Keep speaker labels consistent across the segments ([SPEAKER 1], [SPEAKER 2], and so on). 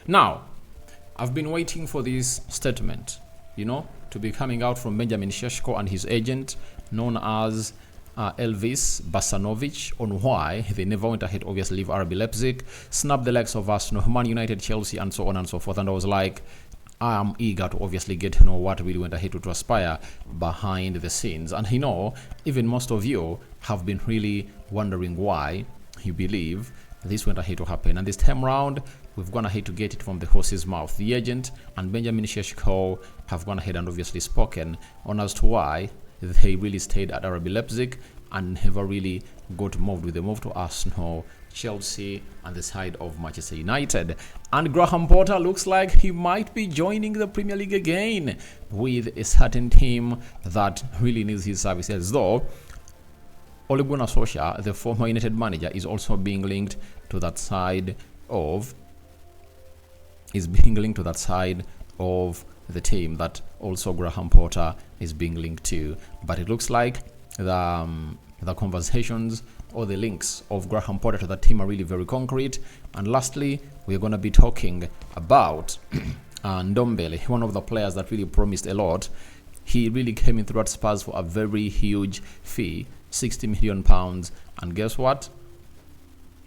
[SPEAKER 1] Now, I've been waiting for this statement, to be coming out from Benjamin Šeško and his agent, known as Elvis Basanovic, on why they never went ahead, obviously, leave RB Leipzig, snubbed the likes of Arsenal, Man United, Chelsea, and so on and so forth. And I was like, I am eager to obviously get to know what really went ahead to transpire behind the scenes. And even most of you have been really wondering why you believe this went ahead to happen. And this time round, we've gone ahead to get it from the horse's mouth. The agent and Benjamin Šeško have gone ahead and obviously spoken on as to why they really stayed at RB Leipzig and never really got moved with the move to Arsenal, Chelsea, and the side of Manchester United. And Graham Potter looks like he might be joining the Premier League again with a certain team that really needs his services. Though Ole Gunnar Solskjaer, the former United manager, is also being linked to that side of the team that also Graham Potter is being linked to. But it looks like the conversations or the links of Graham Potter to that team are really very concrete. And lastly, we're going to be talking about Ndombele, one of the players that really promised a lot. He really came in through at Spurs for a very huge fee, £60 million. And guess what?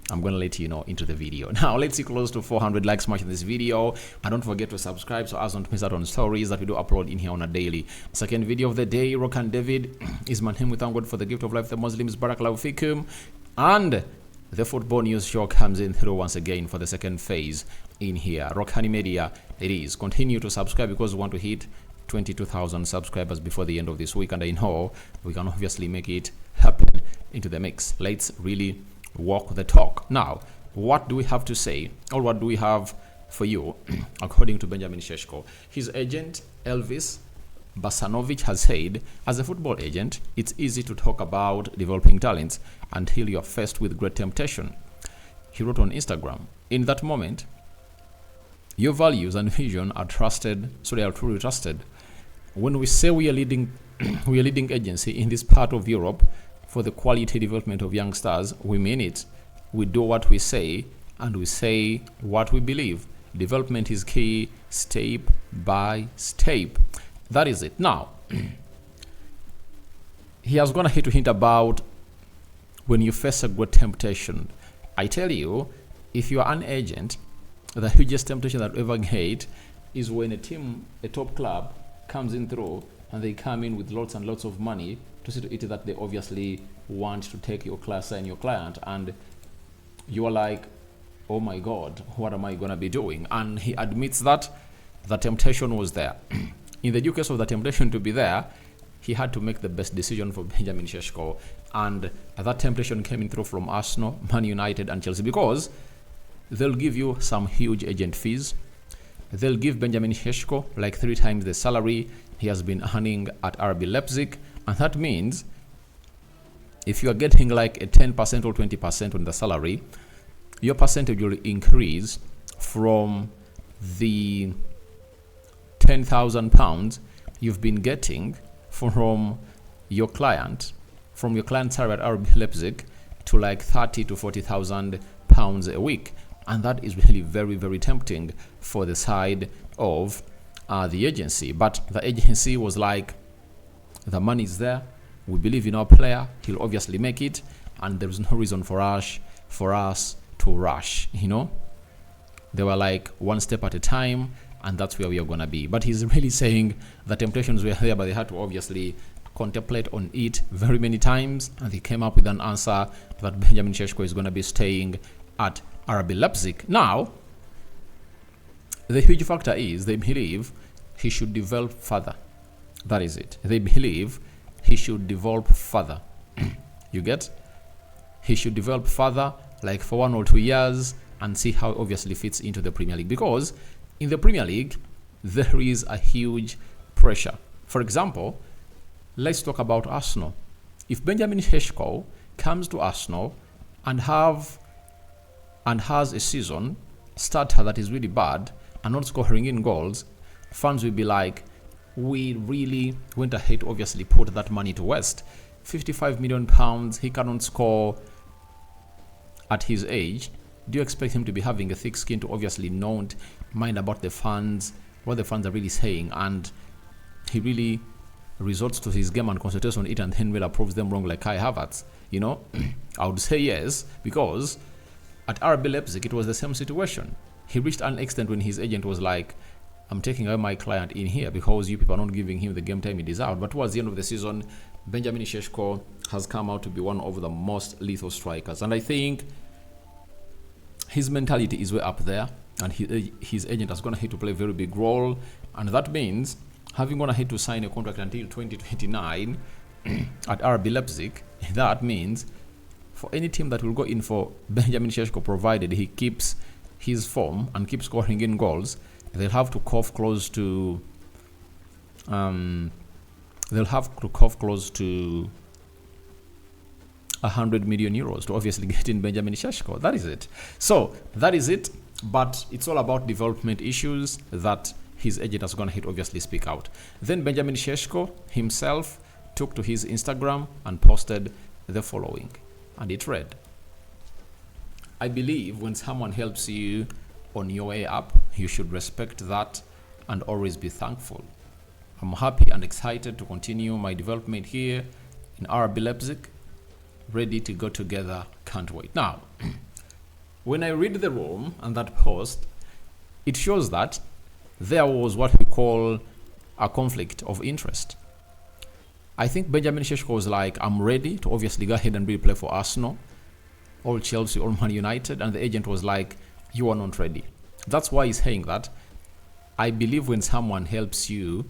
[SPEAKER 1] I'm going to let you know into the video. Now, let's see close to 400 likes much in this video. And don't forget to subscribe so as not to miss out on stories that we do upload in here on a daily. Second video of the day, Rokani David is my name. We thank God for the gift of life, the Muslims, Barakallahu Fikum. And the football news show comes in through once again for the second phase in here. Rokani Media, it is. Continue to subscribe because we want to hit 22,000 subscribers before the end of this week. And I know we can obviously make it happen into the mix. Let's really walk the talk. Now, what do we have to say, or what do we have for you? According to Benjamin Šeško, his agent Elvis Basanovic has said, as a football agent, it's easy to talk about developing talents until you're faced with great temptation. He wrote on Instagram, in that moment, your values and vision are truly trusted. When we say we are leading agency in this part of Europe for the quality development of young stars, we mean it. We do what we say, and we say what we believe. Development is key, step by step. That is it. Now, he has gone ahead to hint about when you face a great temptation. I tell you, if you are an agent, the hugest temptation that you ever get is when a team, a top club, comes in through and they come in with lots and lots of money to see to it that they obviously want to take your class and your client, and you are like, oh my God, what am I going to be doing? And he admits that the temptation was there. In the due case of the temptation to be there, he had to make the best decision for Benjamin Šeško, and that temptation came in through from Arsenal, Man United, and Chelsea, because they'll give you some huge agent fees. They'll give Benjamin Šeško like 3 times the salary he has been earning at RB Leipzig. And that means if you are getting like a 10% or 20% on the salary, your percentage will increase from the £10,000 you've been getting from your client's salary at RB Leipzig to like 30 to 40,000 pounds a week. And that is really very, very tempting for the side of the agency. But the agency was like, the money is there, we believe in our player, he'll obviously make it, and there is no reason for us to rush. They were like one step at a time, and that's where we are going to be. But he's really saying the temptations were there, but they had to obviously contemplate on it very many times, and they came up with an answer that Benjamin Šeško is going to be staying at RB Leipzig. Now, the huge factor is they believe he should develop further. That is it. They believe he should develop further. You get? He should develop further, like for 1 or 2 years, and see how it obviously fits into the Premier League. Because in the Premier League, there is a huge pressure. For example, let's talk about Arsenal. If Benjamin Šeško comes to Arsenal and has a season starter that is really bad and not scoring in goals, fans will be like, we really went ahead to obviously put that money to waste. £55 million, he cannot score at his age. Do you expect him to be having a thick skin to obviously not mind about the fans, what the fans are really saying, and he really resorts to his game and concentrates on it and then will proves them wrong like Kai Havertz? You know, I would say yes, because at RB Leipzig it was the same situation. He reached an extent when his agent was like, I'm taking away my client in here because you people are not giving him the game time he deserved. But towards the end of the season, Benjamin Šeško has come out to be one of the most lethal strikers. And I think his mentality is way up there, and his agent has gone ahead to play a very big role. And that means having gone ahead to sign a contract until 2029 at RB Leipzig, that means for any team that will go in for Benjamin Šeško, provided he keeps his form and keeps scoring in goals, they'll have to cough close to 100 million euros to obviously get in Benjamin Šeško. That is it. So that is it. But it's all about development issues that his agent has gone ahead obviously speak out. Then Benjamin Šeško himself took to his Instagram and posted the following, and it read, I believe when someone helps you on your way up, you should respect that and always be thankful. I'm happy and excited to continue my development here in RB Leipzig. Ready to go together. Can't wait. Now, when I read the room and that post, it shows that there was what we call a conflict of interest. I think Benjamin Šeško was like, I'm ready to obviously go ahead and really play for Arsenal, or Chelsea, or Man United, and the agent was like, you are not ready. That's why he's saying that. I believe when someone helps you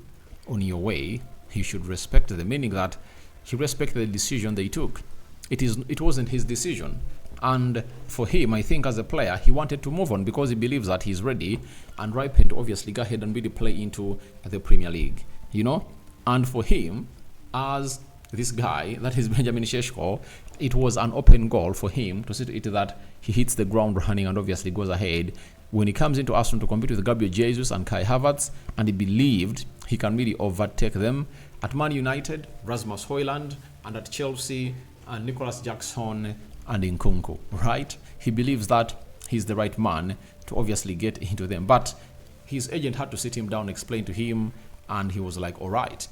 [SPEAKER 1] on your way, you should respect the meaning that he respected the decision they took. It wasn't his decision. And for him, I think as a player, he wanted to move on because he believes that he's ready and ripened to obviously go ahead and really play into the Premier League, you know? And for him, as this guy, that is Benjamin Šeško, it was an open goal for him to see to it that he hits the ground running and obviously goes ahead when he comes into Arsenal to compete with Gabriel Jesus and Kai Havertz, and he believed he can really overtake them. At Man United, Rasmus Højlund, and at Chelsea, and Nicholas Jackson and Nkunku, right? He believes that he's the right man to obviously get into them. But his agent had to sit him down, explain to him, and he was like, all right,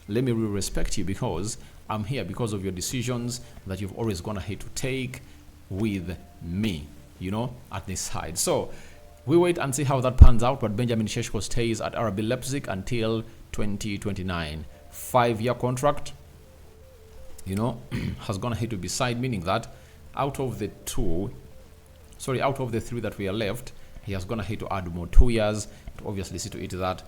[SPEAKER 1] let me really respect you because I'm here because of your decisions that you've always gone ahead to take with me, you know, at this side. So we wait and see how that pans out, but Benjamin Šeško stays at RB Leipzig until 2029. 5-year contract, you know, has gone ahead to be signed, meaning that out of the 3 that we are left, he has gone ahead to add more 2 years to obviously see to it that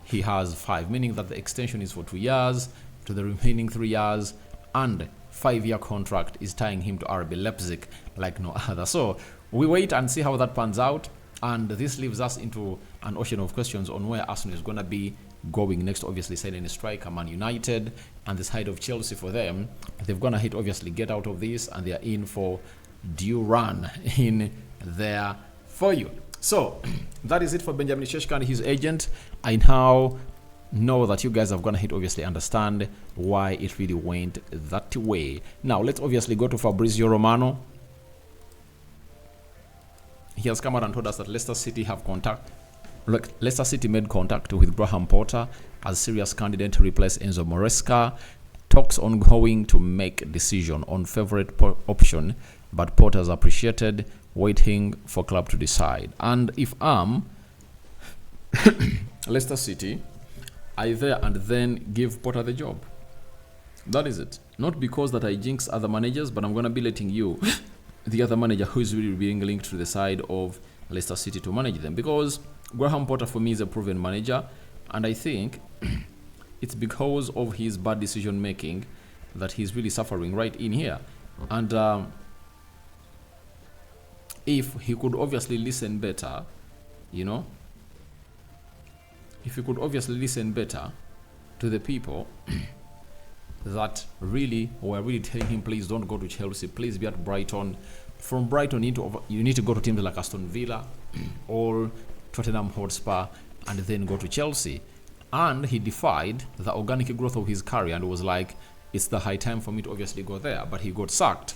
[SPEAKER 1] he has 5, meaning that the extension is for 2 years to the remaining 3 years, and 5-year contract is tying him to RB Leipzig like no other. So we wait and see how that pans out, and this leaves us into an ocean of questions on where Arsenal is going to be going next. Obviously signing a striker, Man United, and the side of Chelsea for them, they've gone ahead obviously get out of this, and they are in for due run in there for you. So that is it for Benjamin Šeško and his agent. I now know that you guys have gone ahead obviously understand why it really went that way. Now let's obviously go to Fabrizio Romano. He has come out and told us that Leicester City made contact with Graham Potter as serious candidate to replace Enzo Maresca. Talks ongoing to make a decision on favorite option, but Potter's appreciated, waiting for club to decide. And if I'm Leicester City, I there and then give Potter the job. That is it. Not because that I jinx other managers, but I'm going to be letting you, the other manager who is really being linked to the side of Leicester City, to manage them. Because Graham Potter for me is a proven manager, and I think it's because of his bad decision making that he's really suffering right in here. And if he could obviously listen better, you know, if he could obviously listen better to the people that really were really telling him, please don't go to Chelsea, please be at Brighton. From Brighton, you need to go to teams like Aston Villa or Tottenham Hotspur, and then go to Chelsea. And he defied the organic growth of his career and was like, it's the high time for me to obviously go there. But he got sacked.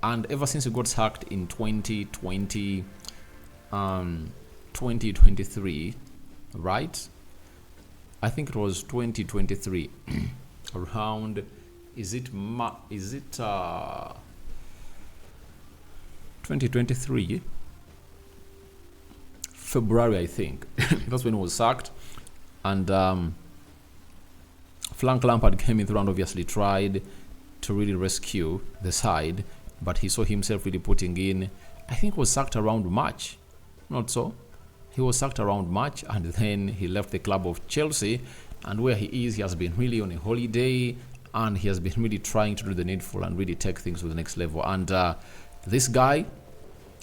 [SPEAKER 1] And ever since he got sacked in 2023, right? I think it was 2023 around, is it 2023 February, I think. That's when he was sacked. And Frank Lampard came in through and obviously tried to really rescue the side, but he saw himself really putting in, I think he was sacked around March, not so? He was sacked around March, and then he left the club of Chelsea, and where he is, he has been really on a holiday, and he has been really trying to do the needful and really take things to the next level. And this guy,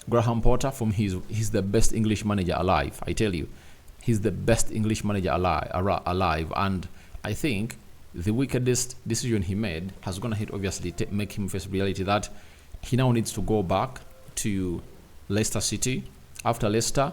[SPEAKER 1] Graham Potter, he's the best English manager alive. I tell you, he's the best English manager alive. And I think the wickedest decision he made has gonna hit, obviously, make him face reality that he now needs to go back to Leicester City. After Leicester,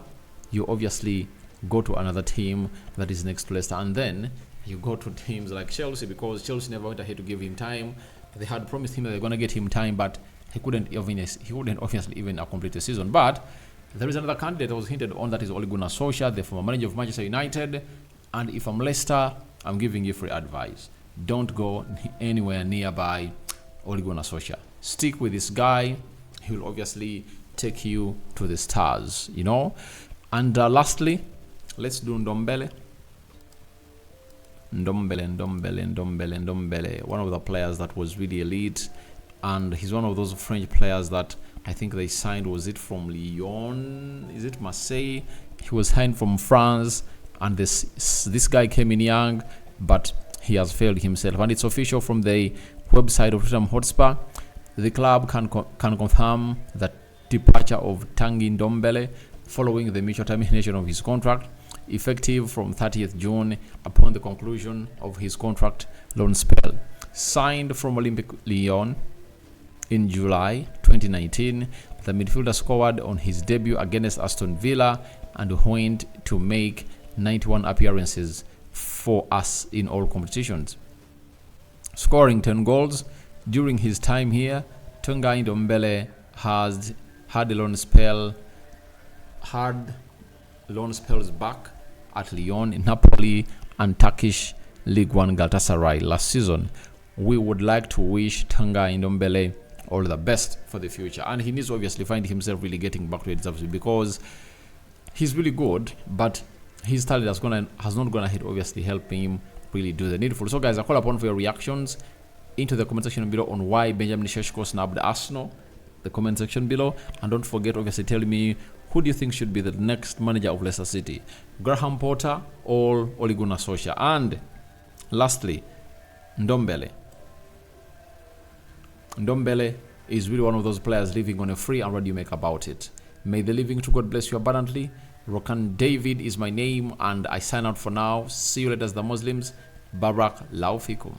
[SPEAKER 1] you obviously go to another team that is next to Leicester, and then you go to teams like Chelsea, because Chelsea never went ahead to give him time. They had promised him that they're gonna get him time, but he couldn't obviously even complete the season. But there is another candidate that was hinted on, that is Ole Gunnar Solskjaer, the former manager of Manchester United. And if I'm Leicester, I'm giving you free advice. Don't go anywhere nearby Ole Gunnar Solskjaer. Stick with this guy. He will obviously take you to the stars, you know. And lastly, let's do Ndombele. Ndombele. One of the players that was really elite. And he's one of those French players that I think they signed, was it from Lyon? Is it Marseille? He was signed from France, and this guy came in young, but he has failed himself. And it's official from the website of Tottenham Hotspur. The club can confirm the departure of Tanguy Ndombele following the mutual termination of his contract, effective from 30th June upon the conclusion of his contract loan spell. Signed from Olympique Lyon in July 2019, the midfielder scored on his debut against Aston Villa and went to make 91 appearances for us in all competitions, scoring 10 goals. During his time here, Tanguy Ndombele has had loan spells back at Lyon, Napoli, and Turkish League One Galatasaray last season. We would like to wish Tanguy Ndombele all the best for the future, and he needs to obviously find himself really getting back to it, because he's really good, but his talent has not gonna obviously help him really do the needful. So guys, I call upon for your reactions into the comment section below on why Benjamin Šeško snubbed Arsenal, the comment section below. And don't forget, obviously, tell me, who do you think should be the next manager of Leicester City, Graham Potter or Ole Gunnar Solskjaer? And lastly, Ndombele is really one of those players living on a free, and what do you make about it? May the living to God bless you abundantly. Rokani David is my name, and I sign out for now. See you later, as the Muslims. Barak Laufikum.